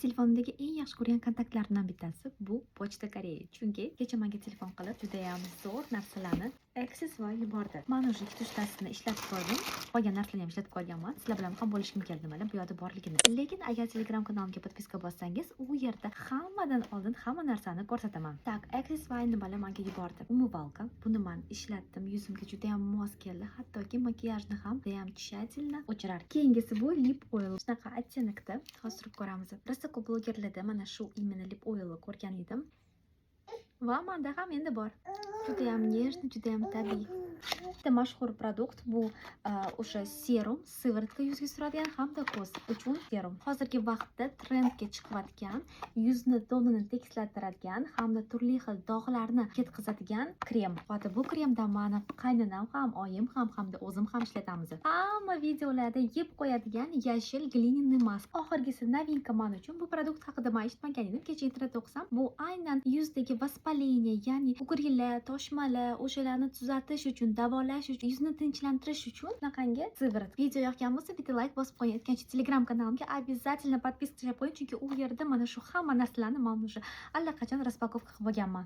Telefonimdagi eng yaxshi ko'rgan kontaktlarimdan bittasi bu Pochta Koreya. Chunki kecha menga telefon qilib judayam zo'r narsalarni aksessuar yubordi. Mana o'sha ikkita uchtasini ishlatib ko'rdim. Qolgan narsalarni ham ishlatib ko'rganman. Sizlar bilan ham bo'lishgim keldi mana bu yoqda borligini. Lekin agar Telegram kanalimga podpiska bossangiz, u yerda hammadan oldin hamma narsani ko'rsataman. Tak, aksessuar nimalar menga yubordi. Umyvalka. Buni men ishlatdim. Yuzimga judayam mos keldi. Hattoki makiyajni ham judayam tshательно o'chirar. Keyingisi bu lip oil. Shunaqa ottенокda hozir surib ko'ramiz. Rosa ko'p blogerlarda mana shu именно lip oilni ko'rgan edim. Va menda ham endi bor. Judayam нежный, judayam tabiiy. Bitta mashhur produkt bu o'sha serum, sivaratka yuzga suradigan hamda ko'z uchun serum. Hozirgi vaqtda trendga chiqayotgan, yuzni tonini tekislattiradigan hamda turli xil dog'larni ketkazadigan krem. Hozir bu kremdan meni qaynonam ham, oyim ham hamda o'zim ham ishlatamiz. Hamma videolarda yeb qo'yadigan yashil glininniy mask. Oxirgisi novinka men uchun. Bu produkt haqida men eshitmagan edim. Kecha internetda o'qisam, bu aynan yuzdagi vоспаление, ya'ni ugurlar, toshmalar, o'shalarni tuzatish uchun, davolash uchun, yuzni tinchlantirish uchun shunaqangi sivirat. Video yoqgan bo'lsa, bitta like bosib qo'ying. Aytgancha Telegram kanalimga обязательно подписка qilib qo'ying, chunki u yerda mana shu hamma narsalarni men уже allaqachon распаковка qilib bo'lganman.